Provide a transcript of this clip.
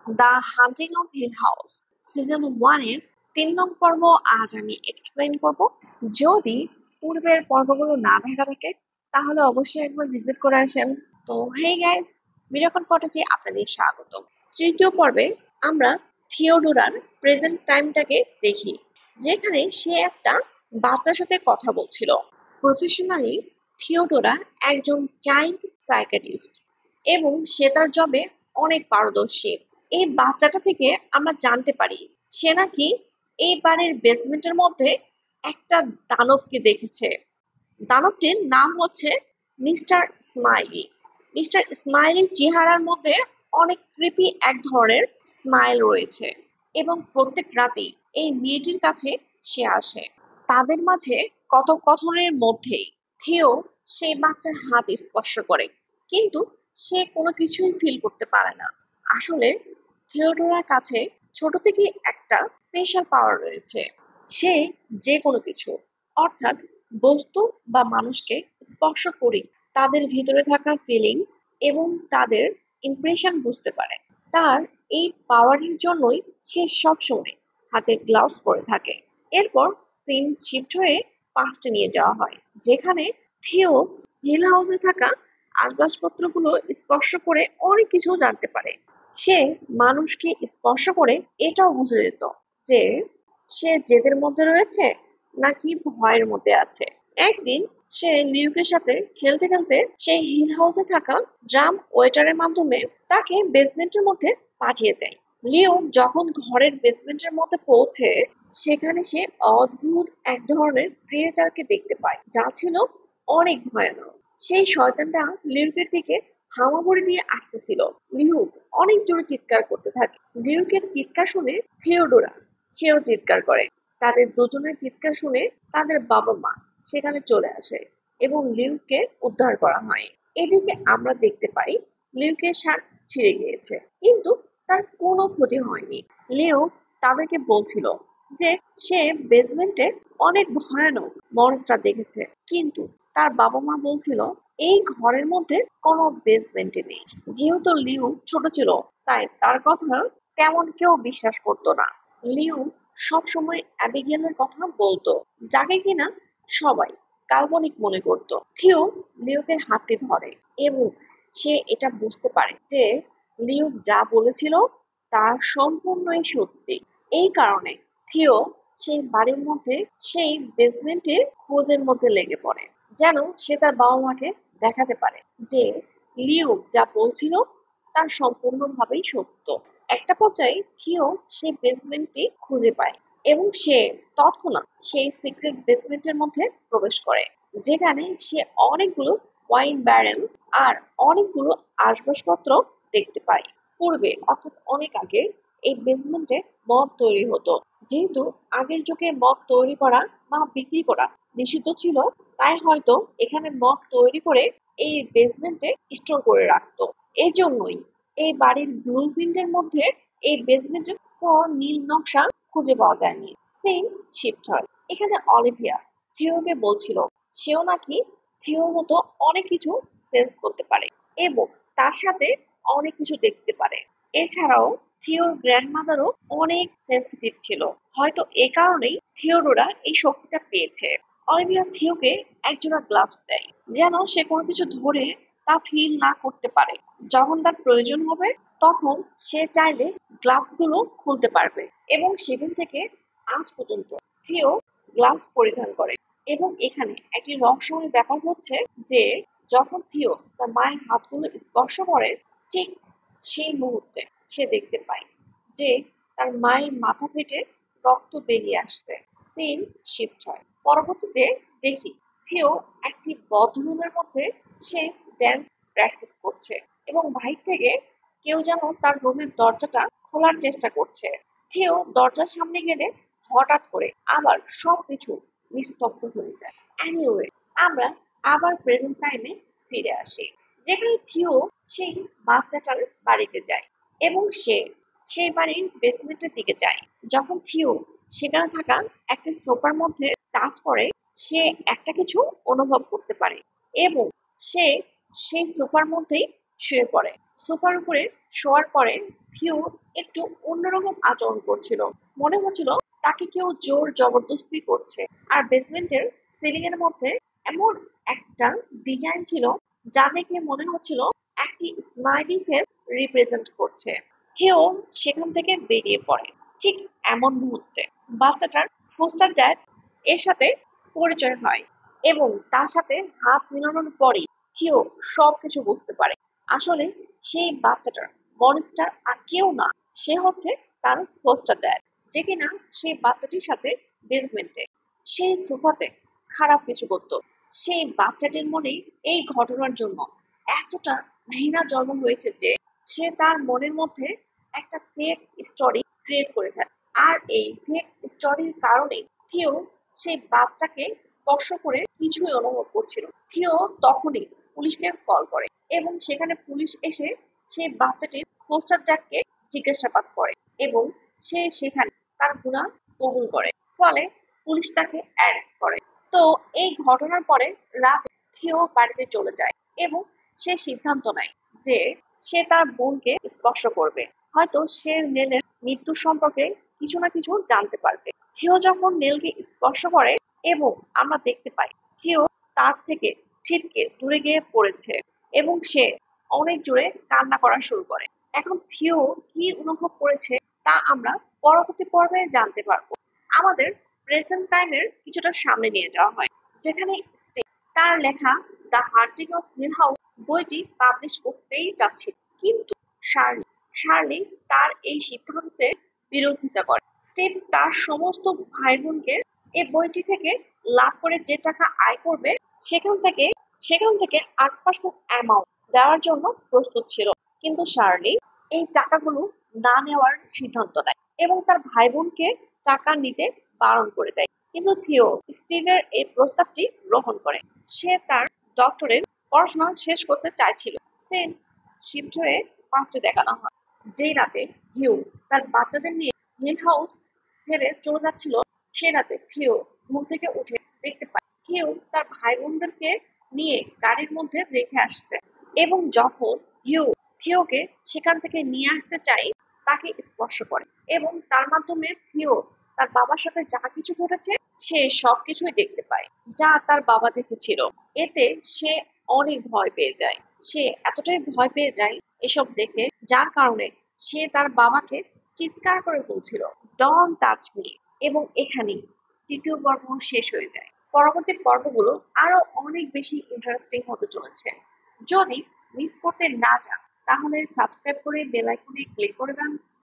The haunting of hill house season 1 এর 3 নং পর্ব আজ আমি এক্সপ্লেইন করব। যদি পূর্বের পর্বগুলো না দেখা থাকে তাহলে অবশ্যই একবার ভিজিট করে আসেন। তো হেই গাইস, মিরাকল কটেজে আপনাদের স্বাগত। তৃতীয় পর্বে আমরা থিওডোরার প্রেজেন্ট টাইমটাকে দেখি, যেখানে সে একটা বাচ্চার সাথে কথা বলছিল। প্রফেশনালি থিওডোরা একজন চাইল্ড সাইকিয়াট্রিস্ট এবং সে তার জবে অনেক পারদর্শী। এই বাচ্চাটা থেকে আমরা জানতে পারি সে নাকি এই বাড়ির বেসমেন্টের মধ্যে একটা দানবকে দেখেছে। দানবটির নাম হচ্ছে মিস্টার স্মাইলি। মিস্টার স্মাইলির চেহারার মধ্যে অনেক কৃপি এক ধরনের স্মাইল রয়েছে এবং প্রত্যেক রাতেই এই মেয়েটির কাছে সে আসে। তাদের মাঝে কথোপকথনের মধ্যেই থিও সেই বাচ্চার হাত স্পর্শ করে, কিন্তু সে কোনো কিছুই ফিল করতে পারে না। আসলে থিওডোরার কাছে ছোট থেকেই একটা স্পেশাল পাওয়ার রয়েছে। সে যে কোনো কিছু, অর্থাৎ বস্তু বা মানুষকে স্পর্শ করি তাদের ভিতরে থাকা ফিলিংস এবং তাদের ইমপ্রেশন বুঝতে পারে। তার এই পাওয়ারের জন্যই সে সবসময় হাতে গ্লাভস পরে থাকে। এরপর সিন শিফট হয়ে পাস্টে নিয়ে যাওয়া হয়, যেখানে থিও হিল হাউসে থাকা আসবাবপত্রগুলো স্পর্শ করে অনেক কিছু জানতে পারে। সে মানুষকে স্পর্শ করে এটাও বুঝে যেত যে সে জেদের মধ্যে রয়েছে নাকি ভয়ের মধ্যে আছে। একদিন সে লিউকের সাথে খেলতে খেলতে সেই হিল হাউসে থাকা ড্রাম ওয়েটারের মাধ্যমে তাকে বেসমেন্টের মধ্যে পাঠিয়ে দেয়। লিও যখন ঘরের বেসমেন্টের মধ্যে পৌঁছে, সেখানে সে অদ্ভুত এক ধরনের ক্রিয়েচারকে দেখতে পায়, যা ছিল অনেক ভয়ানক। সেই শয়তানটা লিউকের দিকে হামাগুড়ি দিয়ে আসতেছিল। লিউক অনেক জোরে চিৎকার করতে থাকে। লিউকের চিৎকার শুনে থিওডোরা সেও চিৎকার করে। তাদের দুজনের চিৎকার শুনে তাদের বাবা মা সেখানে চলে আসে এবং লিউকে উদ্ধার করা হয়। এদিকে আমরা দেখতে পাই লিউকের শার্ট ছিঁড়ে গিয়েছে, কিন্তু তার কোনো ক্ষতি হয়নি। লিউ তাদেরকে বলছিল যে সে বেসমেন্টে অনেক ভয়ানক মনস্টার দেখেছে, কিন্তু তার বাবা মা বলছিল এই ঘরের মধ্যে কোনো বেসমেন্টে নেই। যেহেতু লিউ ছোট ছিল, তাই তার কথা তেমন কেউ বিশ্বাস করতো না। লিও সবসময় অ্যাবিগেলের কথা বলতো, যাকে কিনা সবাই কাল্পনিক মনে করত। থিও লিওকে হাতটি ধরে এবং সে এটা বুঝতে পারে যে লিও যা বলেছিল তা সম্পূর্ণই সত্যি। এই কারণে থিও সেই বাড়ির মধ্যে সেই বেসমেন্টের খোঁজের মধ্যে লেগে পড়ে, যেন সে তার বাবা মাকে দেখাতে পারে যে লিও যা বলছিল তা সম্পূর্ণভাবেই সত্য। একটা পর্যায়ে থিও সেই বেসমেন্টটি খুঁজে পায় এবং সে তৎক্ষণাৎ সেই সিক্রেট বেসমেন্টের মধ্যে প্রবেশ করে, যেখানে সে অনেকগুলো ওয়াইন ব্যারেল আর অনেকগুলো আসবাবপত্র দেখতে পায়। পূর্বে অর্থাৎ অনেক আগে এই বেসমেন্টে মদ তৈরি হতো। যেহেতু আগের যুগে মদ তৈরি করা বা বিক্রি করা নিষিদ্ধ ছিল, তাই হয়তো এখানে মদ তৈরি করে এই বেসমেন্টে স্টোর করে রাখতো। এই জন্যই এই বাড়ির ব্লুপ্রিন্টের মধ্যে এই বেসমেন্টের কোনো নীল নকশা খুঁজে পাওয়া যায়নি। সিন শিফট হয়। এখানে অলিভিয়া থিওকে বলছিল সেও নাকি থিওর মতো অনেক কিছু সেন্স করতে পারে এবং তার সাথে অনেক কিছু দেখতে পারে। এছাড়াও থিওর গ্র্যান্ডমাদারও অনেক সেন্সিটিভ ছিল। হয়তো এ কারণেই থিওডোরা এই শক্তিটা পেয়েছে। অলিভিয়া থিওকে একজোড়া গ্লাভস দেয়, যেন সে কোনো কিছু ধরে তা ফিল না করতে পারে। যখন তার প্রয়োজন হবে তখন সে চাইলে গ্লাভস গুলো খুলতে পারবে। এবং সেদিন থেকে আজ পর্যন্ত থিও গ্লাভস পরিধান করে। এবং এখানে একটি রহস্যময় ব্যাপার হচ্ছে যে যখন থিও তার মায়ের হাতগুলো স্পর্শ করে, ঠিক সেই মুহূর্তে সে দেখতে পায় যে তার মায়ের মাথা ফেটে রক্ত বেরিয়ে আসছে। সিন শিফট হয়। পরবর্তীতে দেখি থিও একটি বদ্ধ রুমের মধ্যে সে ড্যান্স প্র্যাকটিস করছে এবং বাহির থেকে কেউ যেন তার রুমের দরজাটা খোলার চেষ্টা করছে। থিও দরজার সামনে গেলে হঠাৎ করে আবার সবকিছু নিস্তব্ধ হয়ে যায়। এনিওয়ে, আমরা আবার প্রেজেন্ট টাইমে ফিরে আসি, যেখানে থিও সেই বাচ্চাটার বাড়িতে যায় এবং সে সেই বাড়ির বেসমেন্টের দিকে যায়। যখন থিও সেখানে থাকা একটা সোফার মধ্যে টাচ করে, সে একটা কিছু অনুভব করতে পারে এবং সে সেই সোফার মধ্যেই শুয়ে পড়ে। সোফার উপরে শোয়ার পরে থিও একটু অন্যরকম আচরণ করছিল। মনে হচ্ছিল তাকে কেউ জোর জবরদস্তি করছে। আর বেসমেন্টের সিলিং এর মধ্যে এমন একটা ডিজাইন ছিল যা দেখে মনে হচ্ছিল একটি স্মাইলি ফেস রিপ্রেজেন্ট করছে। থিও সেখান থেকে বেরিয়ে পড়ে। ঠিক এমন মুহূর্তে বাচ্চাটার ফোস্টার ড্যাড এর সাথে পরিচয় হয় এবং তার সাথে হাত মিলানোর পরই থিও সবকিছু বুঝতে পারে। আসলে সেই বাচ্চাটার মনস্টার আর কেউ না, সে হচ্ছে তার ফোস্টার ড্যাড, যে কিনা সেই বাচ্চাটির সাথে বেসমেন্টে সেই সোফাতে খারাপ কিছু করতো। সেই বাচ্চাটির মনে এই ঘটনার জন্য এতটা ঘৃণা জন্ম হয়েছে যে সে তার মনের মধ্যে একটা ফেক স্টোরি ক্রিয়েট করে ফেলে। আর এই ফেক স্টোরির কারণে থিও সেই বাচ্চাকে স্পর্শ করে কিছুই অনুভব করছিল। থিও তখনই পুলিশকে কল করে এবং সেখানে পুলিশ এসে সেই বাচ্চাটির পোস্টার ড্যাডকে জিজ্ঞাসাবাদ করে এবং সে সেখানে তার গুনাহ কবুল করে। ফলে পুলিশ তাকে অ্যারেস্ট করে। তো এই ঘটনার পরে রাত থিও বাড়িতে চলে যায় এবং সে সিদ্ধান্ত নেয় যে সে তার বোনকে স্পর্শ করবে। হয়তো সে নেলের মৃত্যু সম্পর্কে কিছু না কিছু জানতে পারবে। থিও যখন নেলকে স্পর্শ করে এবং আমরা দেখতে পাই থিও তার থেকে ছিটকে দূরে গিয়ে পড়েছে এবং সে অনেক জোরে কান্না করা শুরু করে। এখন থিও কি অনুভব করেছে তা আমরা পরবর্তী পর্বে জানতে পারবো। আমাদের প্রেজেন্ট টাইমের কিছুটা সামনে নিয়ে যাওয়া হয়, যেখানে স্টিভ তার লেখা the haunting of hill house বইটি পাবলিশ করতেই যাচ্ছিল, কিন্তু শার্লি শার্লি তার এই সিদ্ধান্তে বিরোধিতা করে। স্টিভ তার সমস্ত ভাই বোনকে এই বইটি থেকে লাভ করে যে টাকা আয় করবে সেখান থেকে সেখান থেকে 8% অ্যামাউন্ট দেওয়ার জন্য প্রস্তুত ছিল। কিন্তু শার্লি এই টাকাগুলো না নেওয়ার সিদ্ধান্ত নেয় এবং তার ভাই বোনকে টাকা নিতে বারণ করে দেয়। কিন্তু থিও স্টিভের এই প্রস্তাবটি গ্রহণ করে। সে তার ডক্টরেট পড়াশোনা শেষ করতে চাইছিল। সেম শিফট হয়ে ফার্স্টে দেখানো হয়। যেই রাতে হিউ তার বাচ্চাদের নিয়ে হিল হাউস ছেড়ে চলে যাচ্ছিল, সে রাতে থিও ঘুম থেকে উঠে দেখতে পায় হিউ তার ভাই বোনদেরকে নিয়ে গাড়ির মধ্যে রেখে আসছে এবং যখন হিউ থিওকে সেখান থেকে নিয়ে আসতে চায় তাকে স্পর্শ করে এবং তার মাধ্যমে থিও তার বাবার সাথে যা কিছু ঘটেছে সে সবকিছুই দেখতে পায় যা তার বাবা দেখেছিল। এতে সে অনেক ভয় পেয়ে যায়। সে এতটাই ভয় পেয়ে যায় এসব দেখে, যার কারণে সে তার বাবাকে চিৎকার করে বলছিল, ডন টাচ মি। এবং এখানেই তৃতীয় পর্ব শেষ হয়ে যায়। পরবর্তী পর্বগুলো আরো অনেক বেশি ইন্টারেস্টিং হতে চলেছে। যদি মিস করতে না চান তাহলে সাবস্ক্রাইব করে বেল আইকনে ক্লিক করে দেন